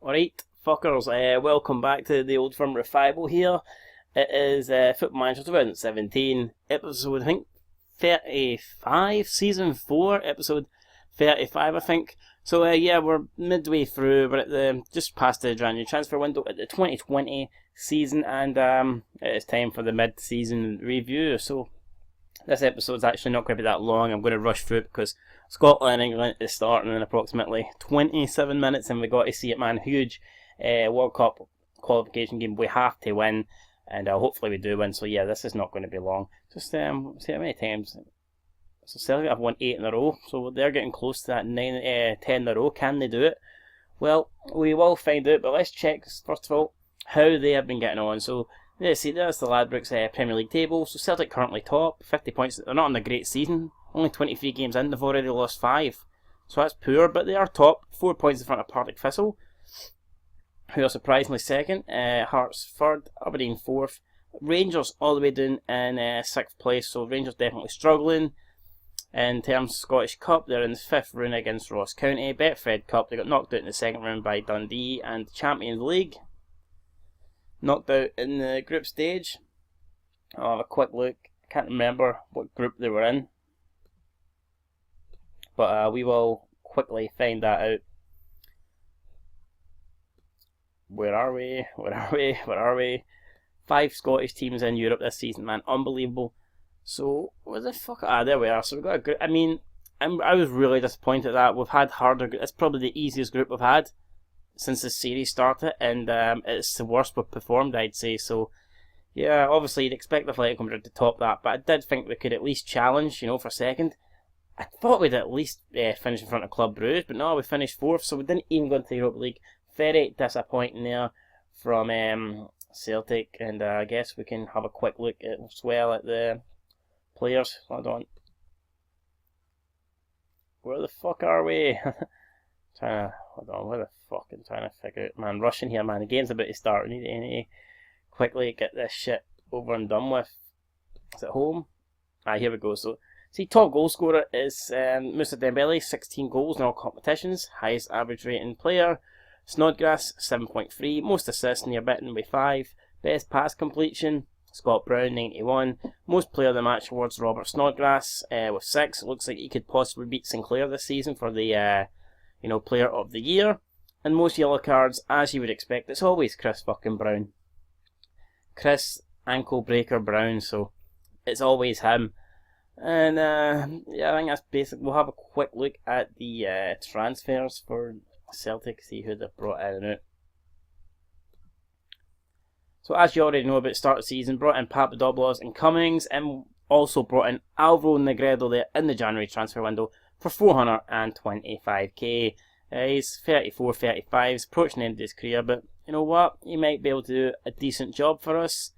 Alright, fuckers, welcome back to the Old Firm Revival here. It is Football Manager 2017, episode, I think, 35, Season 4, episode 35, I think. So, yeah, we're midway through, we're at just past the January transfer window at the 2020 season, and it is time for the mid-season review. So, this episode's actually not going to be that long. I'm going to rush through it because Scotland and England is starting in approximately 27 minutes, and we got to see it, man. Huge World Cup qualification game. We have to win, and hopefully we do win. So yeah, this is not going to be long. Just see how many times. So Celtic have won 8 in a row, so they're getting close to that 10 in a row. Can they do it? Well, we will find out. But let's check first of all how they have been getting on. So let's see. There's the Ladbrokes Premier League table. So Celtic currently top, 50 points. They're not on a great season. Only 23 games in, they've already lost 5. So that's poor, but they are top, 4 points in front of Partick Thistle, who are surprisingly second. Hearts third, Aberdeen fourth. Rangers all the way down in 6th place, so Rangers definitely struggling. In terms of Scottish Cup, they're in the 5th round against Ross County. Betfred Cup, they got knocked out in the 2nd round by Dundee. And Champions League, knocked out in the group stage. I'll have a quick look. I can't remember what group they were in, but we will quickly find that out. Where are we? Where are we? Where are we? 5 Scottish teams in Europe this season, man. Unbelievable. So, where the fuck? There we are. So, we've got a group. I mean, I was really disappointed that we've had harder. It's probably the easiest group we've had since the series started, and it's the worst we've performed, I'd say. So, yeah, obviously, you'd expect the Athletic Madrid to top that, but I did think we could at least challenge, for second. I thought we'd at least finish in front of Club Brugge, but no, we finished 4th, so we didn't even go into the Europa League. Very disappointing there from Celtic, and I guess we can have a quick look as well at the players. Hold on. Where the fuck are we? Hold on, where the fuck am I trying to figure out? Man, rushing here, man. The game's about to start. We need to quickly get this shit over and done with. Is it home? Here we go. So, see, top goal scorer is Moussa Dembele, 16 goals in all competitions. Highest average rating player, Snodgrass, 7.3. Most assists, near betting with 5. Best pass completion, Scott Brown, 91. Most player of the match awards, Robert Snodgrass, with 6. Looks like he could possibly beat Sinclair this season for the, player of the year. And most yellow cards, as you would expect, it's always Chris fucking Brown. Chris Ankle Breaker Brown, so it's always him. And yeah, I think that's basic. We'll have a quick look at the transfers for Celtic, see who they've brought in and out. So as you already know about start of the season, brought in Papadopoulos and Cummings, and also brought in Alvaro Negredo there in the January transfer window for 425k. He's 34, 35, he's approaching the end of his career, but you know what, he might be able to do a decent job for us.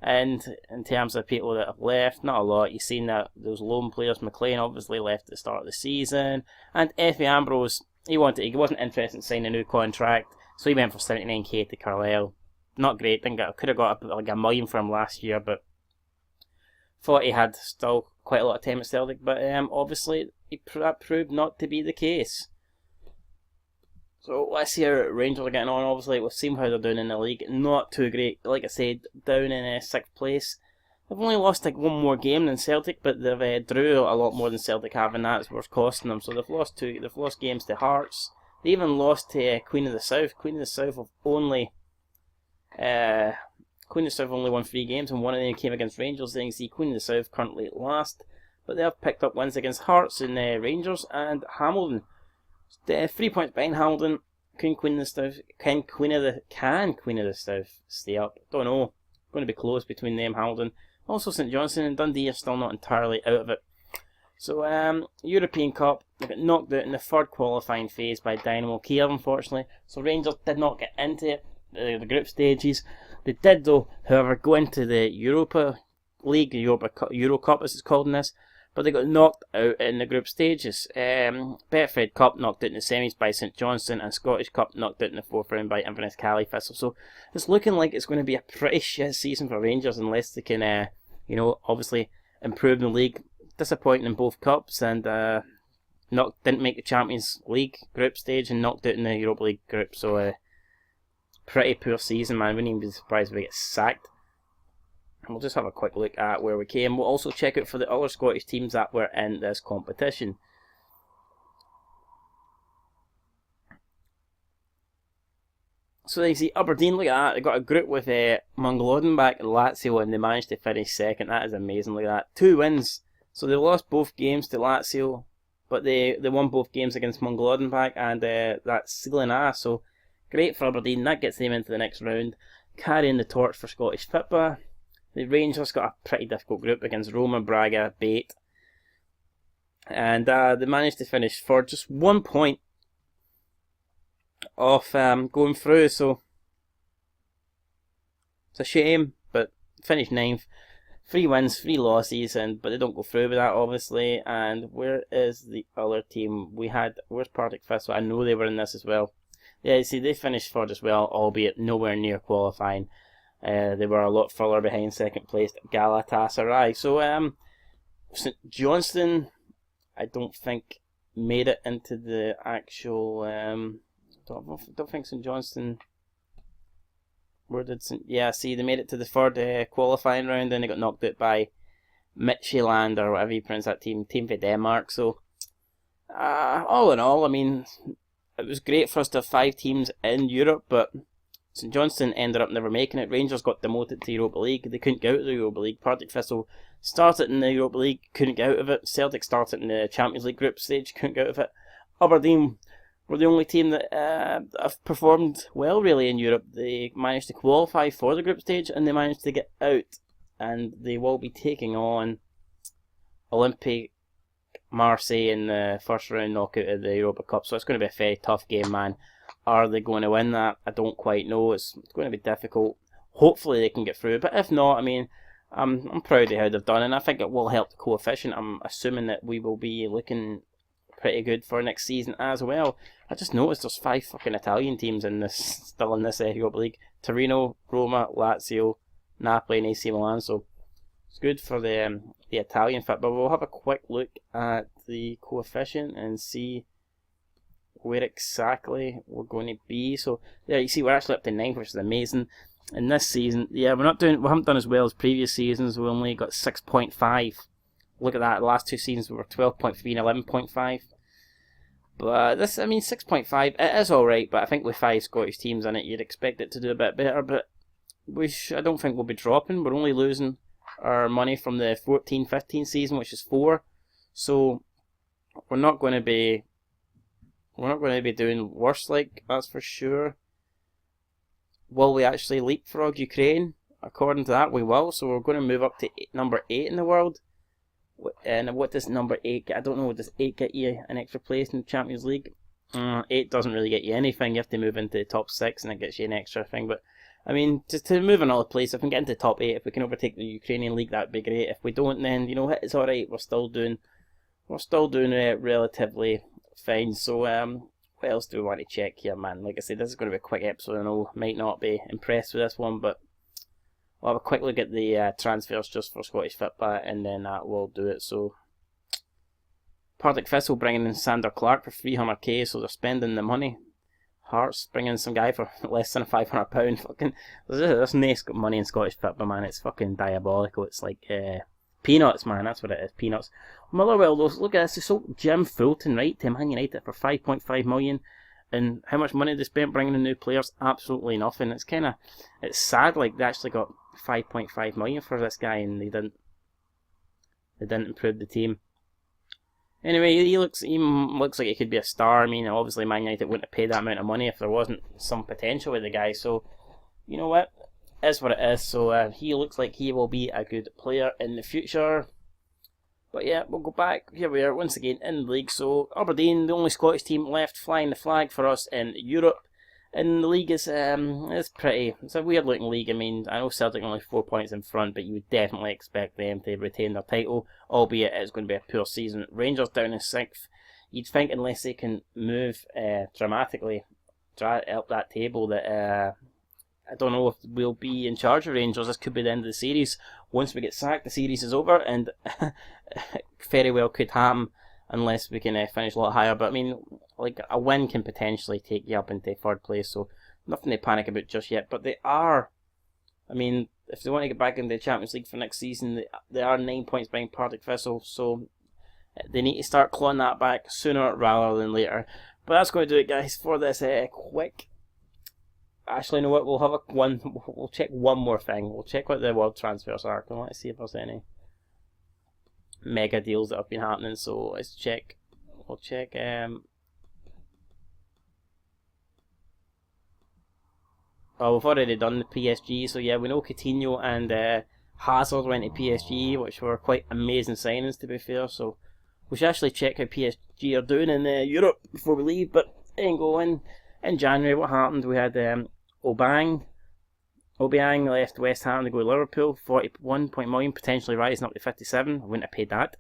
And in terms of people that have left, not a lot. You've seen that those loan players, McLean obviously left at the start of the season, and Effie Ambrose, he wasn't interested in signing a new contract, so he went for 79k to Carlisle. Not great. Could have got like $1 million for him last year, but thought he had still quite a lot of time at Celtic. But obviously that proved not to be the case. So let's see how Rangers are getting on. Obviously, we've seen how they're doing in the league. Not too great. Like I said, down in 6th place. They've only lost like 1 more game than Celtic, but they've drew a lot more than Celtic have, and that's what's costing them. So they've lost 2. They've lost games to Hearts. They even lost to Queen of the South. Queen of the South have only won 3 games, and one of them came against Rangers. Then you see Queen of the South currently last, but they have picked up wins against Hearts and Rangers and Hamilton. 3 points behind Hamilton. Can Queen of the South stay up? Don't know. Going to be close between them, Hamilton. Also, St Johnstone and Dundee are still not entirely out of it. So, European Cup, they got knocked out in the 3rd qualifying phase by Dynamo Kiev, unfortunately. So Rangers did not get into it, the group stages. They did, though, however, go into the Europa League, Euro Cup as it's called in this, but they got knocked out in the group stages. Betfred Cup knocked out in the semis by St Johnstone, and Scottish Cup knocked out in the 4th round by Inverness Cali Thistle. So it's looking like it's going to be a pretty shit season for Rangers unless they can, obviously improve the league. Disappointing in both cups, and didn't make the Champions League group stage and knocked out in the Europa League group. So Pretty poor season, man. Wouldn't even be surprised if we get sacked. We'll just have a quick look at where we came. We'll also check out for the other Scottish teams that were in this competition. So you see Aberdeen, look at that. They got a group with Mönchengladbach and Lazio, and they managed to finish second. That is amazing. Look at that. 2 wins. So they lost both games to Lazio, but they won both games against Mönchengladbach and that's Silena. So great for Aberdeen. That gets them into the next round. Carrying the torch for Scottish football. The Rangers got a pretty difficult group against Roma, Braga, Bate. And they managed to finish for just 1 point off going through, so it's a shame, but finished 9th. 3 wins, 3 losses, but they don't go through with that, obviously. And where is the other team? Where's Partick Thistle? I know they were in this as well. Yeah, you see, they finished third as well, albeit nowhere near qualifying. They were a lot further behind second place Galatasaray. So, St Johnstone, I don't think made it into the actual. Don't think St Johnstone. Where did see, they made it to the third qualifying round, and they got knocked out by Midtjylland, or whatever you pronounce that team for Denmark. So, all in all, I mean, it was great for us to have 5 teams in Europe, but St Johnstone ended up never making it. Rangers got demoted to Europa League. They couldn't get out of the Europa League. Partick Thistle started in the Europa League, couldn't get out of it. Celtic started in the Champions League group stage, couldn't get out of it. Aberdeen were the only team that have performed well, really, in Europe. They managed to qualify for the group stage, and they managed to get out. And they will be taking on Olympique Marseille in the first round knockout of the Europa Cup. So it's going to be a very tough game, man. Are they going to win that? I don't quite know. It's going to be difficult. Hopefully they can get through, but if not, I mean, I'm proud of how they've done, and I think it will help the coefficient. I'm assuming that we will be looking pretty good for next season as well. I just noticed there's 5 fucking Italian teams still in this Europa League. Torino, Roma, Lazio, Napoli and AC Milan, so it's good for the Italian football. We'll have a quick look at the coefficient and see where exactly we're going to be. So there you see we're actually up to 9, which is amazing. In this season, yeah, we haven't done as well as previous seasons. We only got 6.5. Look at that, the last 2 seasons we were 12.3 and 11.5. But this, I mean, 6.5, it is alright, but I think with 5 Scottish teams in it, you'd expect it to do a bit better, but I don't think we'll be dropping. We're only losing our money from the 14-15 season, which is 4. So we're not going to be doing worse, like, that's for sure. Will we actually leapfrog Ukraine? According to that, we will. So we're going to move up to number 8 in the world. And what does number 8 get? I don't know, does 8 get you an extra place in the Champions League? 8 doesn't really get you anything. You have to move into the top 6 and it gets you an extra thing. But, I mean, just to move another place, if we can get into the top 8, if we can overtake the Ukrainian league, that'd be great. If we don't, then, you know, it's alright. We're still doing it relatively fine. So, what else do we want to check here, man? Like I said, this is going to be a quick episode. I know might not be impressed with this one, but we'll have a quick look at the transfers just for Scottish football, and then that will do it. So, Partick Thistle bringing in Sander Clark for 300k, so they're spending the money. Hearts bringing some guy for less than £500. Fucking, there's no money in Scottish football, man. It's fucking diabolical. It's like peanuts, man. That's what it is, peanuts. Motherwell, look at this. They sold Jim Fulton, right, to Man United for 5.5 million. And how much money they spent bringing in new players? Absolutely nothing. It's sad. Like, they actually got 5.5 million for this guy, and they didn't improve the team. Anyway, he looks like he could be a star. I mean, obviously Man United wouldn't have paid that amount of money if there wasn't some potential with the guy. So, you know what? It's what it is. So he looks like he will be a good player in the future. But yeah, we'll go back. Here we are once again in the league. So Aberdeen, the only Scottish team left flying the flag for us in Europe. And the league is it's a weird looking league. I mean, I know Celtic are only 4 points in front, but you would definitely expect them to retain their title, albeit it's going to be a poor season. Rangers down in 6th. You'd think unless they can move dramatically up that table, that I don't know if we'll be in charge of Rangers. This could be the end of the series. Once we get sacked, the series is over, and very well could happen unless we can finish a lot higher. But I mean, like, a win can potentially take you up into 3rd place, so nothing to panic about just yet, but they are. I mean, if they want to get back into the Champions League for next season, they are 9 points behind Partick Thistle, so they need to start clawing that back sooner rather than later. But that's going to do it, guys, for this quick. Actually, you know what? We'll check one more thing. We'll check what the world transfers are. I want to see if there's any mega deals that have been happening. So let's check. We'll check. Oh, we've already done the PSG. So yeah, we know Coutinho and Hazard went to PSG, which were quite amazing signings, to be fair. So we should actually check how PSG are doing in Europe before we leave. But then go in January, what happened? We had Obiang left West Ham to go to Liverpool, 41 million, potentially rising up to 57. I wouldn't have paid that.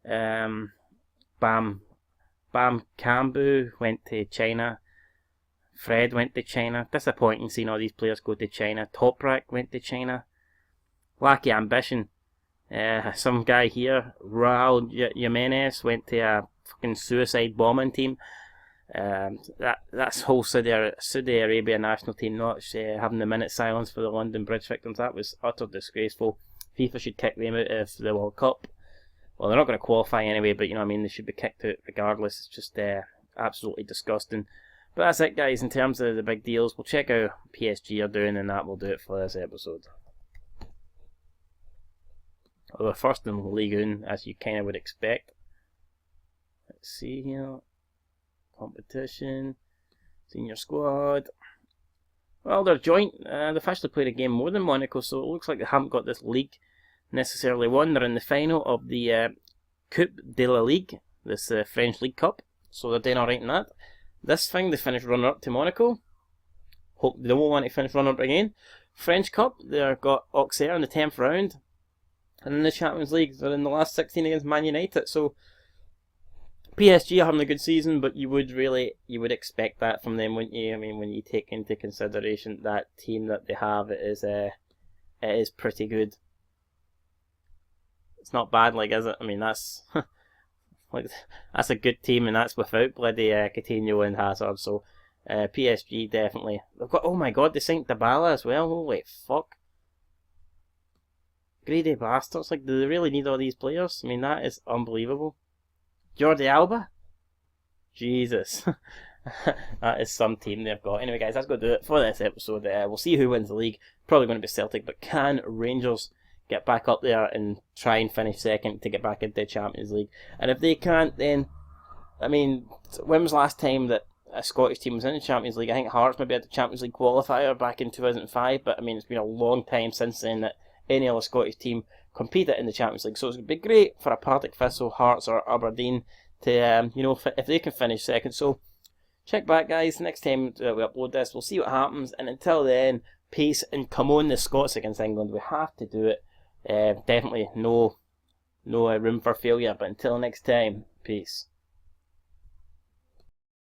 Bam Kambu went to China. Fred went to China. Disappointing seeing all these players go to China. Toprak went to China. Lack of ambition. Some guy here, Raul Jimenez, went to a fucking suicide bombing team. That's whole Saudi Arabia national team not having the minute silence for the London Bridge victims. That was utter disgraceful. FIFA should kick them out of the World Cup. Well, they're not going to qualify anyway, but you know what I mean, they should be kicked out regardless. It's just absolutely disgusting. But that's it, guys, in terms of the big deals. We'll check how PSG are doing, and that will do it for this episode. Well, we're first in Ligue 1, as you kind of would expect. Let's see here. Competition. Senior squad. Well, they're joint. They've actually played a game more than Monaco, so it looks like they haven't got this league necessarily won. They're in the final of the Coupe de la Ligue, this French League Cup, so they're doing alright in that. This thing, they finished runner-up to Monaco. Hope they won't want to finish runner-up again. French Cup, they've got Auxerre in the 10th round. And in the Champions League, they're in the last 16 against Man United. So, PSG are having a good season, but you would expect that from them, wouldn't you? I mean, when you take into consideration that team that they have, it is pretty good. It's not bad, like, is it? I mean, that's that's a good team, and that's without bloody Coutinho and Hazard. So PSG definitely. They've got, oh my god, they signed Dybala as well. Holy fuck! Greedy bastards! Like, do they really need all these players? I mean, that is unbelievable. Jordi Alba, Jesus, that is some team they've got. Anyway, guys, that's going to do it for this episode. We'll see who wins the league. Probably going to be Celtic, but can Rangers get back up there and try and finish second to get back into the Champions League? And if they can't, then, I mean, when was the last time that a Scottish team was in the Champions League? I think Hearts maybe had the Champions League qualifier back in 2005, but I mean, it's been a long time since then that any other Scottish team competed in the Champions League. So it's going to be great for a Partick Thistle, Hearts or Aberdeen to, if they can finish second. So check back, guys, next time we upload this. We'll see what happens, and until then, peace, and come on the Scots against England. We have to do it. Definitely no room for failure, but until next time, peace.